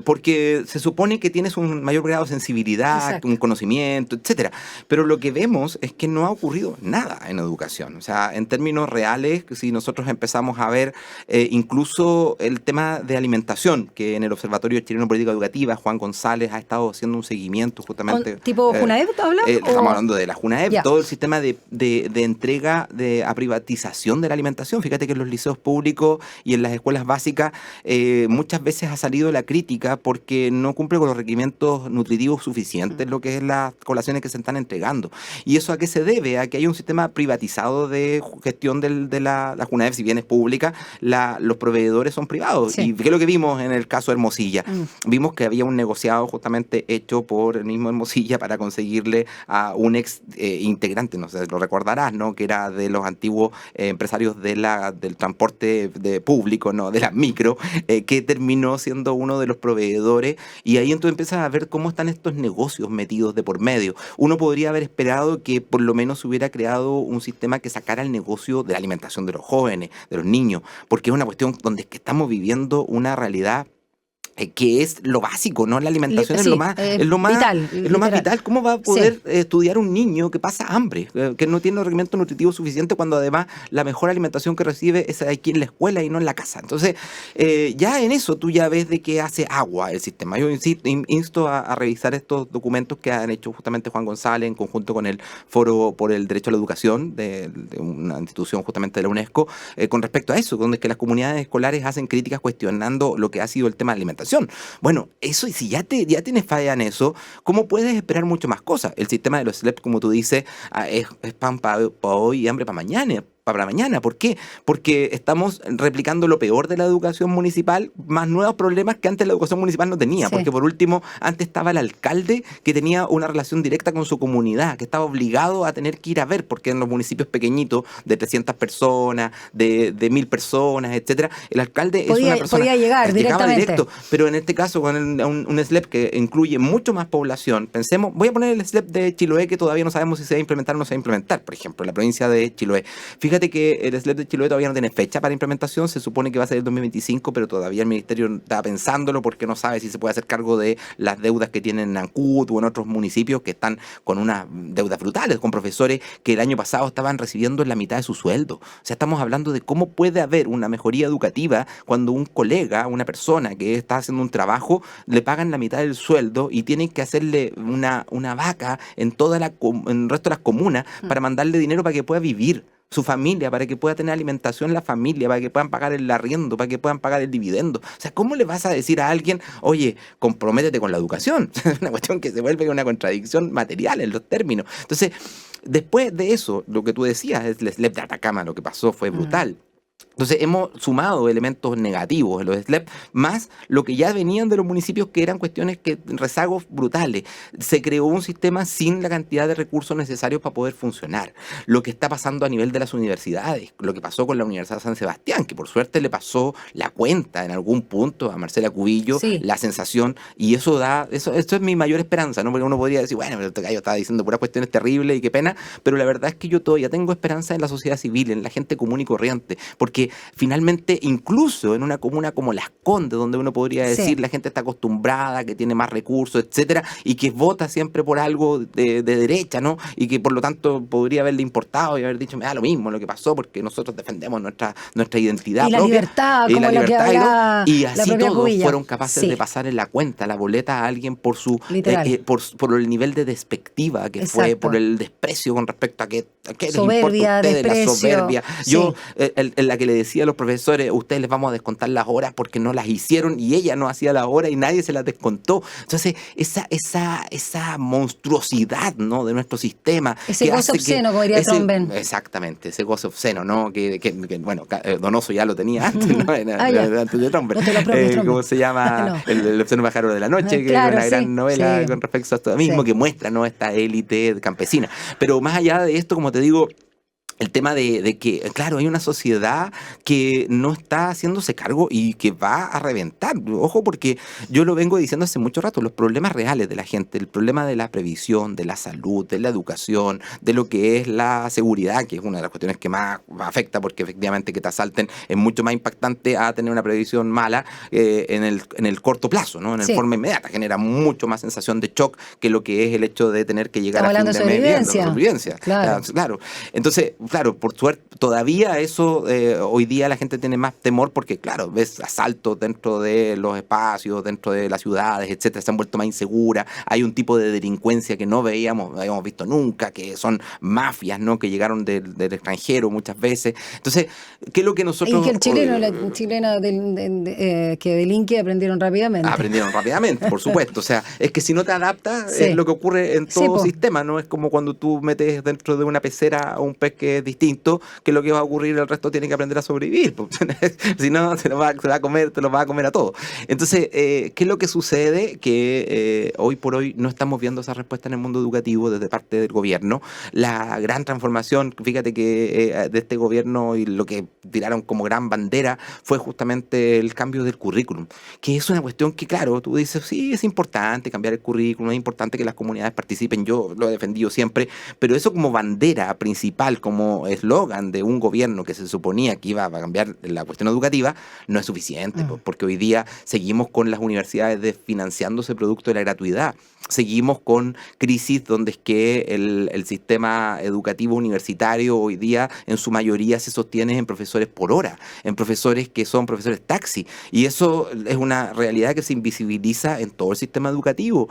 Porque se supone que tienes un mayor grado de sensibilidad, exacto, un conocimiento, etcétera. Pero lo que vemos es que no ha ocurrido nada en educación. O sea, en términos reales, si nosotros empezamos a ver incluso el tema de alimentación, que en el Observatorio Chileno de Política Educativa, Juan González ha estado haciendo un seguimiento justamente. ¿Tipo Junaep habla? Estamos hablando de la Junaep, ya, todo el sistema de entrega a privatización de la alimentación. Fíjate que en los liceos públicos y en las escuelas básicas muchas veces ha salido la crítica porque no cumple con los requerimientos nutritivos suficientes lo que es las colaciones que se están entregando. ¿Y eso a qué se debe? A que hay un sistema privatizado de gestión de la Junaep, si bien es pública, los proveedores son privados. Sí. ¿Y qué es lo que vimos en el caso de Hermosilla? Vimos que había un negociado justamente hecho por el mismo Hermosilla para conseguirle a un ex integrante, no sé, lo recordarás, ¿no? Que era de los antiguos empresarios del transporte público, ¿no? De la micro, que terminó siendo uno de los proveedores, y ahí entonces empiezas a ver cómo están estos negocios metidos de por medio. Uno podría haber esperado que por lo menos se hubiera creado un sistema que sacara el negocio de la alimentación de los jóvenes, de los niños, porque es una cuestión donde es que estamos viviendo una realidad que es lo básico, ¿no? La alimentación sí, es lo más vital. Es lo más vital. ¿Cómo va a poder estudiar un niño que pasa hambre, que no tiene requerimiento nutritivo suficiente, cuando además la mejor alimentación que recibe es aquí en la escuela y no en la casa? Entonces, ya en eso tú ya ves de que hace agua el sistema. Yo insto a revisar estos documentos que han hecho justamente Juan González en conjunto con el Foro por el Derecho a la Educación, de una institución justamente de la UNESCO, con respecto a eso, donde es que las comunidades escolares hacen críticas cuestionando lo que ha sido el tema de alimentación. Bueno, eso, y si ya tienes falla en eso, ¿cómo puedes esperar mucho más cosas? El sistema de los SLEP, como tú dices, es pan para hoy y hambre para mañana. ¿Por qué? Porque estamos replicando lo peor de la educación municipal, más nuevos problemas que antes la educación municipal no tenía. Sí. Porque por último, antes estaba el alcalde que tenía una relación directa con su comunidad, que estaba obligado a tener que ir a ver, porque en los municipios pequeñitos, de 300 personas, de 1000 personas, etcétera, el alcalde es una persona podía llegar directamente. Directo. Pero en este caso, con un SLEP que incluye mucho más población, pensemos, voy a poner el SLEP de Chiloé, que todavía no sabemos si se va a implementar o no se va a implementar, por ejemplo, en la provincia de Chiloé. Fíjate Fíjate que el SLEP de Chiloé todavía no tiene fecha para implementación, se supone que va a ser el 2025, pero todavía el ministerio está pensándolo porque no sabe si se puede hacer cargo de las deudas que tienen en Ancud o en otros municipios que están con unas deudas brutales, con profesores que el año pasado estaban recibiendo la mitad de su sueldo. O sea, estamos hablando de cómo puede haber una mejoría educativa cuando un colega, una persona que está haciendo un trabajo, le pagan la mitad del sueldo y tienen que hacerle una vaca en en el resto de las comunas para mandarle dinero para que pueda vivir su familia, para que pueda tener alimentación la familia, para que puedan pagar el arriendo, para que puedan pagar el dividendo. O sea, ¿cómo le vas a decir a alguien, oye, comprométete con la educación? Es una cuestión que se vuelve una contradicción material en los términos. Entonces, después de eso, lo que tú decías, el SLEP de Atacama, lo que pasó fue brutal. Entonces hemos sumado elementos negativos en los SLEP, más lo que ya venían de los municipios que eran cuestiones rezagos brutales. Se creó un sistema sin la cantidad de recursos necesarios para poder funcionar. Lo que está pasando a nivel de las universidades, lo que pasó con la Universidad de San Sebastián, que por suerte le pasó la cuenta en algún punto a Marcela Cubillo, la sensación, y eso es mi mayor esperanza, ¿no? Porque uno podría decir, bueno, pero este gallo estaba diciendo puras cuestiones terribles y qué pena, pero la verdad es que yo todavía tengo esperanza en la sociedad civil, en la gente común y corriente, porque finalmente incluso en una comuna como Las Condes, donde uno podría decir la gente está acostumbrada, que tiene más recursos, etcétera, y que vota siempre por algo de derecha, ¿no? Y que por lo tanto podría haberle importado y haber dicho, me da lo mismo lo que pasó, porque nosotros defendemos nuestra identidad y la propia, libertad, como la libertad, que habla y así todos Cubilla. Fueron capaces de pasar en la cuenta la boleta a alguien por su por el nivel de despectiva que fue, por el desprecio con respecto a qué les importa a ustedes, la soberbia. Yo, en la que le decía a los profesores, ustedes les vamos a descontar las horas porque no las hicieron, y ella no hacía las horas y nadie se las desconttó. Entonces, esa monstruosidad, ¿no, de nuestro sistema. Ese goce obsceno, como diría Tromben. Exactamente, ese goce obsceno, ¿no? Que bueno, Donoso ya lo tenía antes, ¿no? Antes de Tromben. ¿Cómo se llama? El obsceno pájaro de la noche, que es una gran novela con respecto a esto mismo, que muestra, ¿no?, esta élite campesina. Pero más allá de esto, como te digo, el tema de que, claro, hay una sociedad que no está haciéndose cargo y que va a reventar. Ojo, porque yo lo vengo diciendo hace mucho rato, los problemas reales de la gente, el problema de la previsión, de la salud, de la educación, de lo que es la seguridad, que es una de las cuestiones que más afecta, porque efectivamente que te asalten es mucho más impactante a tener una previsión mala en el corto plazo, ¿no? En el forma inmediata. Genera mucho más sensación de shock que lo que es el hecho de tener que llegar a fin de mes bien, sobrevivencia. Claro. Entonces, claro, por suerte, todavía eso, hoy día la gente tiene más temor porque, claro, ves asaltos dentro de los espacios, dentro de las ciudades, etcétera, se han vuelto más inseguras, hay un tipo de delincuencia que no habíamos visto nunca, que son mafias, ¿no?, que llegaron del extranjero muchas veces. Entonces, ¿qué es lo que nosotros... Y que el chileno, la chilena que delinque aprendieron rápidamente. Por supuesto. O sea, es que si no te adaptas, es lo que ocurre en todo sistema, ¿no? Es como cuando tú metes dentro de una pecera a un pez que es distinto, que lo que va a ocurrir, el resto tiene que aprender a sobrevivir. Si no, te lo va a comer a todos. Entonces, ¿qué es lo que sucede? Que hoy por hoy no estamos viendo esa respuesta en el mundo educativo desde parte del gobierno. La gran transformación, fíjate que de este gobierno, y lo que tiraron como gran bandera fue justamente el cambio del currículum, que es una cuestión que, claro, tú dices, sí, es importante cambiar el currículum, es importante que las comunidades participen, yo lo he defendido siempre, pero eso como bandera principal, como eslogan de un gobierno que se suponía que iba a cambiar la cuestión educativa, no es suficiente, porque hoy día seguimos con las universidades desfinanciándose producto de la gratuidad, seguimos con crisis donde es que el sistema educativo universitario hoy día en su mayoría se sostiene en profesores por hora, en profesores que son profesores taxi, y eso es una realidad que se invisibiliza en todo el sistema educativo.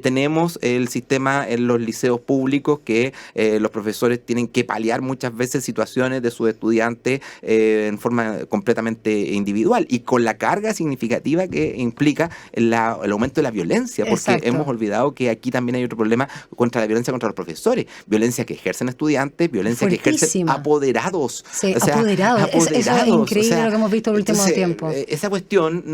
Tenemos el sistema en los liceos públicos que los profesores tienen que paliar muchas veces situaciones de sus estudiantes en forma completamente individual y con la carga significativa que implica el aumento de la violencia, porque hemos olvidado que aquí también hay otro problema contra la violencia contra los profesores, violencia que ejercen estudiantes, violencia que ejercen apoderados. Sí, apoderados. Eso es increíble lo que hemos visto en el último tiempo. Esa cuestión,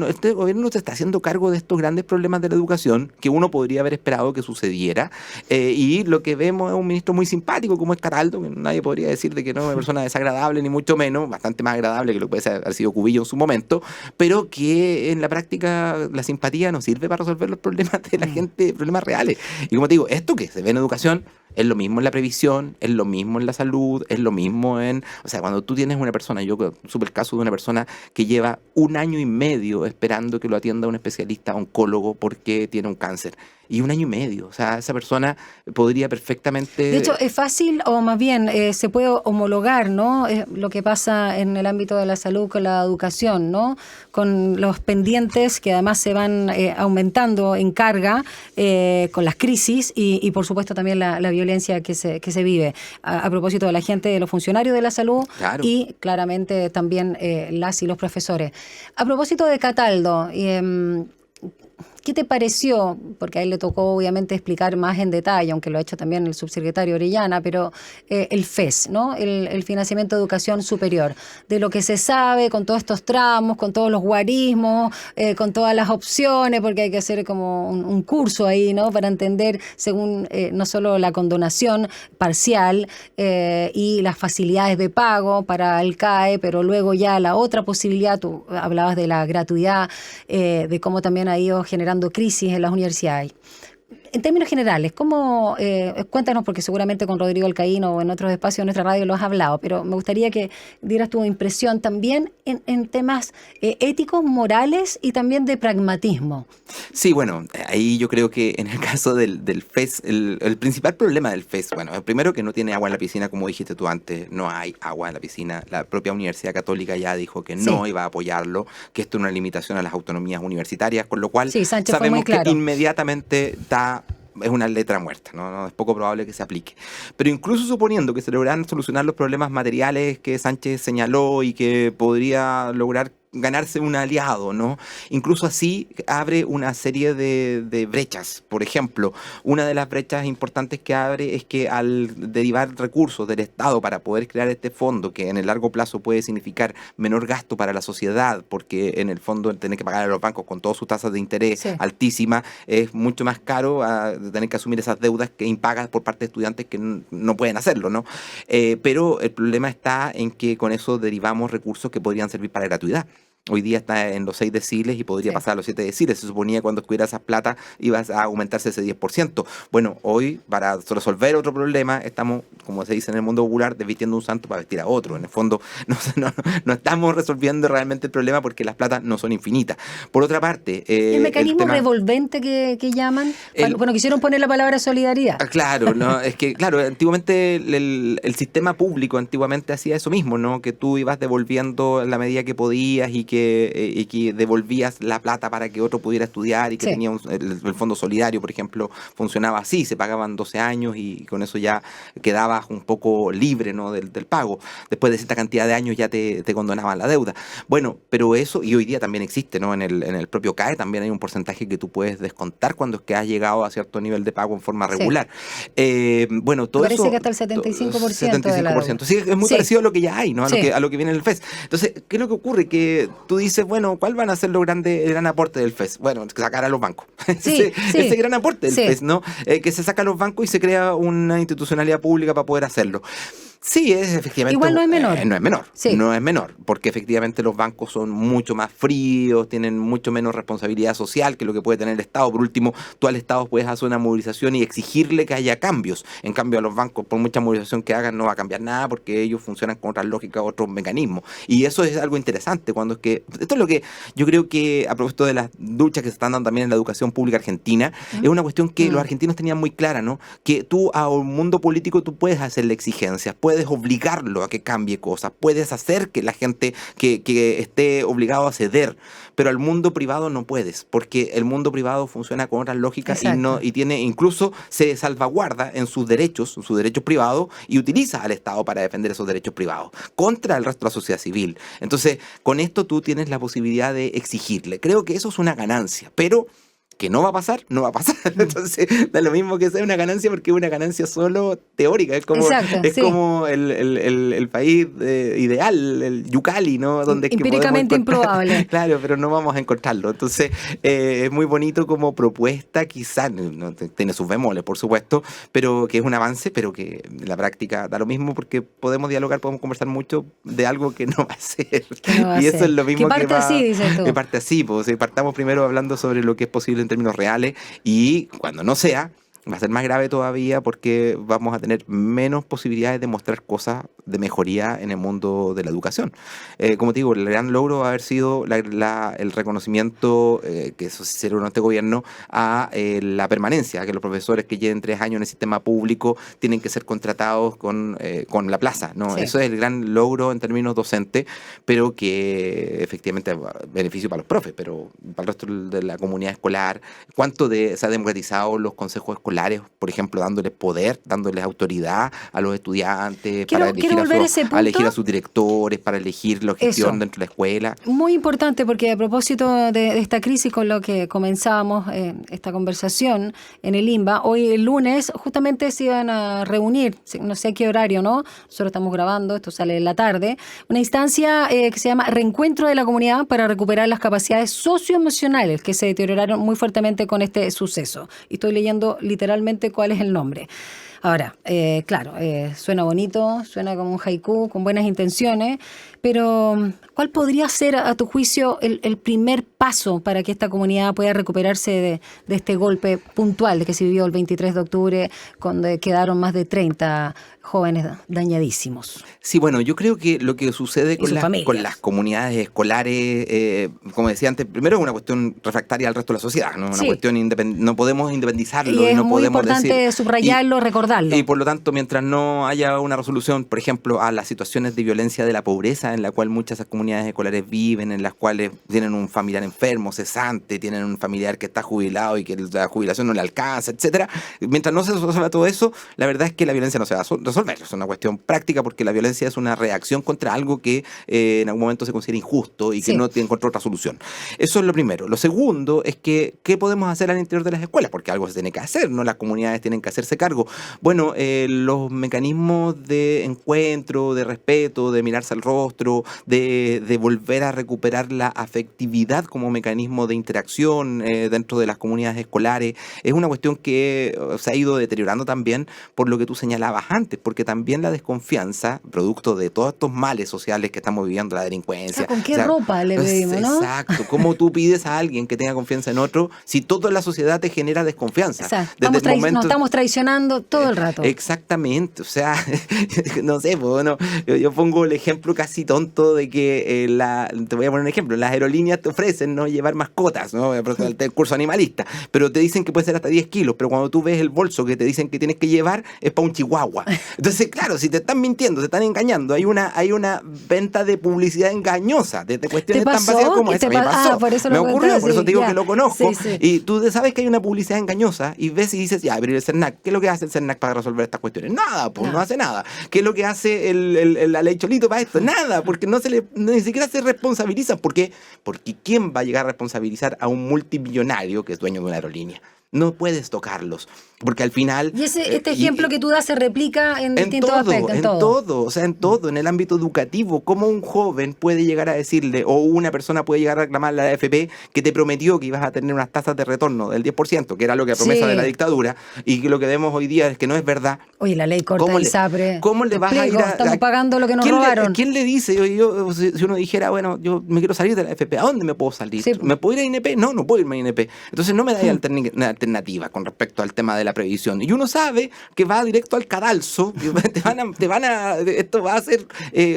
este gobierno no se está haciendo cargo de estos grandes problemas de la educación que uno podría haber esperado que sucediera, y lo que vemos es un ministro muy simpático como es Carabineros, Cataldo, que nadie podría decir de que no es una persona desagradable, ni mucho menos, bastante más agradable que lo que puede haber sido Cubillo en su momento, pero que en la práctica la simpatía no sirve para resolver los problemas de la gente, problemas reales. Y como te digo, esto que se ve en educación es lo mismo en la previsión, es lo mismo en la salud, es lo mismo en... O sea, cuando tú tienes una persona, yo supe el caso de una persona que lleva 1 año y medio esperando que lo atienda un especialista oncólogo porque tiene un cáncer. Y 1 año y medio. O sea, esa persona podría perfectamente... De hecho, es fácil, o más bien se puede homologar, ¿no? Lo que pasa en el ámbito de la salud con la educación, ¿no? Con los pendientes que además se van aumentando en carga con las crisis y por supuesto también la violencia que se vive. A propósito de la gente, de los funcionarios de la salud, claro, y claramente también las y los profesores. A propósito de Cataldo, ¿qué te pareció? Porque a él le tocó obviamente explicar más en detalle, aunque lo ha hecho también el subsecretario Orellana, pero el FES, ¿no? El Financiamiento de Educación Superior, de lo que se sabe con todos estos tramos, con todos los guarismos, con todas las opciones, porque hay que hacer como un curso ahí, ¿no? Para entender según no solo la condonación parcial y las facilidades de pago para el CAE, pero luego ya la otra posibilidad, tú hablabas de la gratuidad, de cómo también ha ido generando crisis en las universidades. En términos generales, ¿cómo, cuéntanos, porque seguramente con Rodrigo Alcaíno o en otros espacios de nuestra radio lo has hablado, pero me gustaría que dieras tu impresión también en temas éticos, morales y también de pragmatismo? Sí, bueno, ahí yo creo que en el caso del FES, el principal problema del FES, bueno, el primero que no tiene agua en la piscina, como dijiste tú antes, no hay agua en la piscina. La propia Universidad Católica ya dijo que no iba a apoyarlo, que esto es una limitación a las autonomías universitarias, con lo cual sabemos que inmediatamente es una letra muerta, ¿no? Es poco probable que se aplique. Pero incluso suponiendo que se lograran solucionar los problemas materiales que Sánchez señaló y que podría lograr ganarse un aliado, ¿no? Incluso así abre una serie de brechas. Por ejemplo, una de las brechas importantes que abre es que al derivar recursos del Estado para poder crear este fondo, que en el largo plazo puede significar menor gasto para la sociedad, porque en el fondo tener que pagar a los bancos con todas sus tasas de interés altísimas, es mucho más caro a tener que asumir esas deudas que impagas por parte de estudiantes que no pueden hacerlo, ¿no? Pero el problema está en que con eso derivamos recursos que podrían servir para gratuidad. Hoy día está en los 6 deciles y podría pasar a los 7 deciles. Se suponía que cuando estuviera esas plata iba a aumentarse ese 10%. Bueno, hoy para resolver otro problema estamos, como se dice en el mundo popular, desvistiendo un santo para vestir a otro. En el fondo no estamos resolviendo realmente el problema porque las platas no son infinitas. Por otra parte... el mecanismo revolvente que llaman, bueno, quisieron poner la palabra solidaridad. Claro, ¿no? Es que, claro, antiguamente el sistema público antiguamente hacía eso mismo, ¿no? Que tú ibas devolviendo en la medida que podías y que devolvías la plata para que otro pudiera estudiar y que tenía el fondo solidario, por ejemplo, funcionaba así, se pagaban 12 años y con eso ya quedabas un poco libre, ¿no? del pago. Después de cierta cantidad de años ya te condonaban la deuda. Bueno, pero eso, y hoy día también existe, ¿no? En el propio CAE también hay un porcentaje que tú puedes descontar cuando es que has llegado a cierto nivel de pago en forma regular. Bueno, todo parece eso... Parece que hasta el 75%. 75%. Sí, es muy parecido a lo que ya hay, ¿no? A lo que viene en el FES. Entonces, ¿qué es lo que ocurre? Que tú dices, bueno, ¿cuál van a ser el gran aporte del FES? Bueno, sacar a los bancos. Ese gran aporte del FES, ¿no? Que se saca a los bancos y se crea una institucionalidad pública para poder hacerlo. Sí, es efectivamente... Igual no es menor. No es menor, no es menor, porque efectivamente los bancos son mucho más fríos, tienen mucho menos responsabilidad social que lo que puede tener el Estado. Por último, tú al Estado puedes hacer una movilización y exigirle que haya cambios. En cambio, a los bancos, por mucha movilización que hagan, no va a cambiar nada porque ellos funcionan con otras lógicas, otros mecanismos. Y eso es algo interesante, cuando es que... Esto es lo que yo creo que, a propósito de las luchas que se están dando también en la educación pública argentina, es una cuestión que los argentinos tenían muy clara, ¿no? Que tú a un mundo político tú puedes hacerle exigencias, puedes obligarlo a que cambie cosas, puedes hacer que la gente que esté obligado a ceder, pero al mundo privado no puedes, porque el mundo privado funciona con otras lógicas y tiene, incluso se salvaguarda en sus derechos privados y utiliza al Estado para defender esos derechos privados contra el resto de la sociedad civil. Entonces, con esto tú tienes la posibilidad de exigirle. Creo que eso es una ganancia, pero que no va a pasar, no va a pasar. Entonces, da lo mismo que sea una ganancia, porque es una ganancia solo teórica. Es como, como el país ideal, el Yucali, ¿no? Donde empíricamente improbable. Claro, pero no vamos a encontrarlo. Entonces, es muy bonito como propuesta, quizás, no, tiene sus bemoles, por supuesto, pero que es un avance, pero que en la práctica da lo mismo, porque podemos dialogar, podemos conversar mucho de algo que no va a ser. Y eso es lo mismo que va... así, dices tú. Que parte así, pues, partamos primero hablando sobre lo que es posible en términos reales, y cuando no sea, va a ser más grave todavía, porque vamos a tener menos posibilidades de mostrar cosas de mejoría en el mundo de la educación. Como te digo, el gran logro va a haber sido el reconocimiento que eso se hicieron en este gobierno a la permanencia, que los profesores que lleven 3 años en el sistema público tienen que ser contratados con la plaza, ¿no? Sí. Eso es el gran logro en términos docentes, pero que efectivamente beneficio para los profes, pero para el resto de la comunidad escolar. ¿Cuánto se ha democratizado los consejos escolares? Por ejemplo, dándoles poder, dándoles autoridad a los estudiantes para elegir a sus directores, para elegir la gestión dentro de la escuela. Muy importante, porque a propósito de esta crisis con lo que comenzábamos esta conversación en el INBA, hoy el lunes justamente se iban a reunir, no sé a qué horario, ¿no? Nosotros estamos grabando, esto sale en la tarde, una instancia que se llama Reencuentro de la Comunidad para recuperar las capacidades socioemocionales que se deterioraron muy fuertemente con este suceso. Y estoy leyendo literalmente cuál es el nombre. Ahora, claro, suena bonito, suena como un haiku, con buenas intenciones, pero ¿cuál podría ser, a tu juicio, el primer paso para que esta comunidad pueda recuperarse de este golpe puntual que se vivió el 23 de octubre, donde quedaron más de 30 jóvenes dañadísimos? Sí, bueno, yo creo que lo que sucede con las comunidades escolares, como decía antes, primero es una cuestión refractaria al resto de la sociedad, ¿no? Una cuestión no podemos independizarlo. Y es no muy podemos importante decir, subrayarlo, recordarlo. Y por lo tanto, mientras no haya una resolución, por ejemplo, a las situaciones de violencia de la pobreza, en la cual muchas comunidades escolares viven, en las cuales tienen un familiar enfermo, cesante, tienen un familiar que está jubilado y que la jubilación no le alcanza, etcétera. Mientras no se resuelva todo eso, la verdad es que la violencia no se va a resolver. Es una cuestión práctica, porque la violencia es una reacción contra algo que en algún momento se considera injusto y que no encontró otra solución. Eso es lo primero. Lo segundo es que, ¿qué podemos hacer al interior de las escuelas? Porque algo se tiene que hacer, ¿no? Las comunidades tienen que hacerse cargo. Bueno, los mecanismos de encuentro, de respeto, de mirarse al rostro, de volver a recuperar la afectividad como mecanismo de interacción dentro de las comunidades escolares, es una cuestión que se ha ido deteriorando también por lo que tú señalabas antes, porque también la desconfianza, producto de todos estos males sociales que estamos viviendo, la delincuencia. ¿Con qué ropa le pedimos, no? Exacto. ¿Cómo tú pides a alguien que tenga confianza en otro si toda la sociedad te genera desconfianza? Nos estamos traicionando todo el rato. Exactamente. O sea, no sé, bueno, yo pongo el ejemplo casi tonto de que te voy a poner un ejemplo, las aerolíneas te ofrecen no llevar mascotas, ¿no? El curso animalista, pero te dicen que puede ser hasta 10 kilos, pero cuando tú ves el bolso que te dicen que tienes que llevar, es para un chihuahua. Entonces, claro, si te están mintiendo, te están engañando, hay una venta de publicidad engañosa, de cuestiones tan básicas como esa. Me pasó, me ocurrió, por eso te digo que lo conozco. Y tú sabes que hay una publicidad engañosa y ves y dices, pero el CERNAC, ¿qué es lo que hace el CERNAC para resolver estas cuestiones? Nada, pues no hace nada. ¿Qué es lo que hace la ley Cholito para esto? Nada, porque ni siquiera se responsabilizan. ¿Por qué? Porque ¿quién va a llegar a responsabilizar a un multimillonario que es dueño de una aerolínea? No puedes tocarlos, porque al final... Y este ejemplo que tú das se replica en distintos aspectos. En todo, o sea, en todo, en el ámbito educativo. ¿Cómo un joven puede llegar a decirle, o una persona puede llegar a reclamarle a la AFP que te prometió que ibas a tener unas tasas de retorno del 10%, que era lo que promesa de la dictadura, y que lo que vemos hoy día es que no es verdad? Oye, la ley corta del ISAPRE. ¿Cómo le vas a ir a...? Estamos pagando lo que nos robaron. ¿Quién le dice? Si uno dijera, bueno, yo me quiero salir de la AFP, ¿a dónde me puedo salir? Sí. ¿Me puedo ir a INP? No puedo irme a INP. Entonces no me da alternativa con respecto al tema de la previsión. Y uno sabe que va directo al cadalso, esto va a ser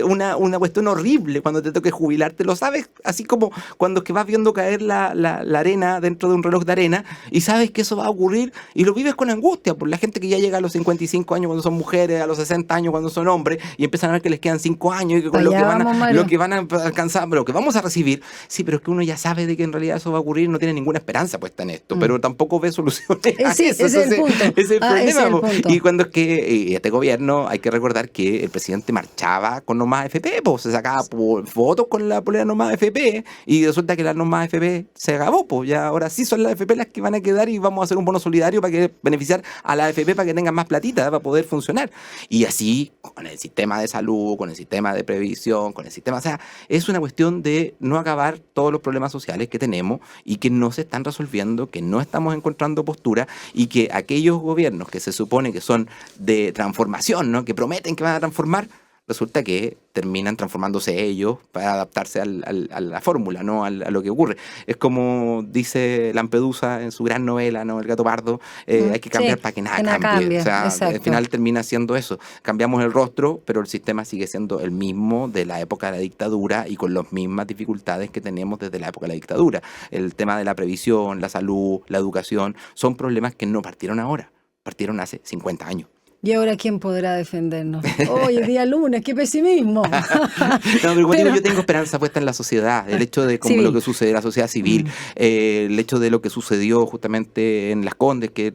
una cuestión horrible cuando te toque jubilarte, lo sabes, así como cuando que vas viendo caer la arena dentro de un reloj de arena y sabes que eso va a ocurrir y lo vives con angustia por la gente que ya llega a los 55 años cuando son mujeres, a los 60 años cuando son hombres y empiezan a ver que les quedan 5 años y que con lo que van a alcanzar, lo que vamos a recibir, sí, pero es que uno ya sabe de que en realidad eso va a ocurrir, no tiene ninguna esperanza puesta en esto, pero tampoco ves darle soluciones a Sí, eso. ese es el punto. Ese es el problema. Ese es el punto. Y cuando es que este gobierno, hay que recordar que el presidente marchaba con Nomás AFP, pues se sacaba fotos con la polera Nomás AFP, y resulta que la Nomás AFP se acabó, pues ya ahora sí son las AFP las que van a quedar, y vamos a hacer un bono solidario para que beneficiar a la AFP para que tengan más platita, para poder funcionar. Y así con el sistema de salud, con el sistema de previsión, con el sistema, o sea, es una cuestión de no acabar todos los problemas sociales que tenemos y que no se están resolviendo, que no estamos encontrando postura, y que aquellos gobiernos que se supone que son de transformación, ¿no?, que prometen que van a transformar, resulta que terminan transformándose ellos para adaptarse a la fórmula, ¿no?, a lo que ocurre. Es como dice Lampedusa en su gran novela, ¿no?, El gato pardo, hay que cambiar para que nada cambie. O sea, exacto. al final termina siendo eso. Cambiamos el rostro, pero el sistema sigue siendo el mismo de la época de la dictadura y con las mismas dificultades que tenemos desde la época de la dictadura. El tema de la previsión, la salud, la educación, son problemas que no partieron ahora, partieron hace 50 años. ¿Y ahora quién podrá defendernos? Hoy es día lunes, qué pesimismo. No, pero yo tengo esperanza puesta en la sociedad, el hecho de como lo que sucede en la sociedad civil, el hecho de lo que sucedió justamente en Las Condes, que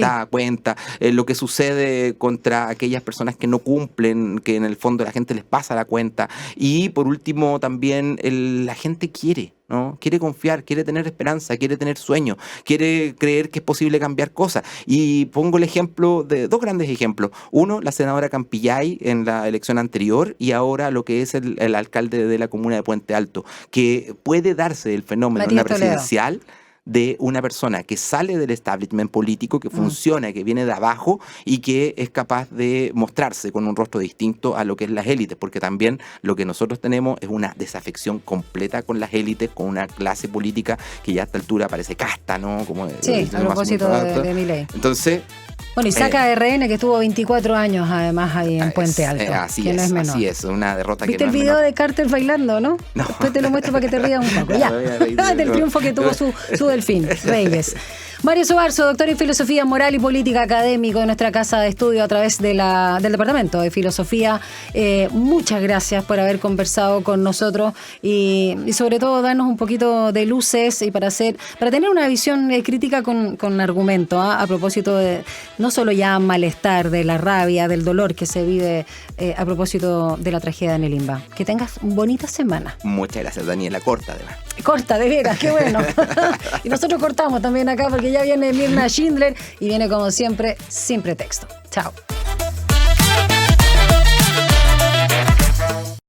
da cuenta, lo que sucede contra aquellas personas que no cumplen, que en el fondo la gente les pasa la cuenta, y por último también la gente quiere, ¿no? Quiere confiar, quiere tener esperanza, quiere tener sueños, quiere creer que es posible cambiar cosas. Y pongo el ejemplo de dos grandes ejemplos. Uno, la senadora Campillay en la elección anterior, y ahora lo que es el alcalde de la comuna de Puente Alto, que puede darse el fenómeno en la presidencial de una persona que sale del establishment político, que funciona, que viene de abajo y que es capaz de mostrarse con un rostro distinto a lo que es las élites, porque también lo que nosotros tenemos es una desafección completa con las élites, con una clase política que ya a esta altura parece casta, ¿no? Como a propósito de Milei. Entonces, bueno, y saca a RN, que estuvo 24 años además ahí en Puente Alto. Así es, una derrota que no es menor. ¿Viste el video de Carter bailando, no? No. Después te lo muestro para que te rías un poco. Ya, del triunfo que tuvo su delfín, Reyes. Mario Sobarzo, doctor en Filosofía Moral y Política, académico de nuestra casa de estudio a través del Departamento de Filosofía. Muchas gracias por haber conversado con nosotros y sobre todo darnos un poquito de luces y para tener una visión crítica con argumento, a propósito de no solo ya malestar, de la rabia, del dolor que se vive a propósito de la tragedia en el INBA. Que tengas bonita semana. Muchas gracias, Daniela. Corta, además. Corta, de veras, qué bueno. Y nosotros cortamos también acá porque ya viene Mirna Schindler y viene como siempre sin pretexto. Chao.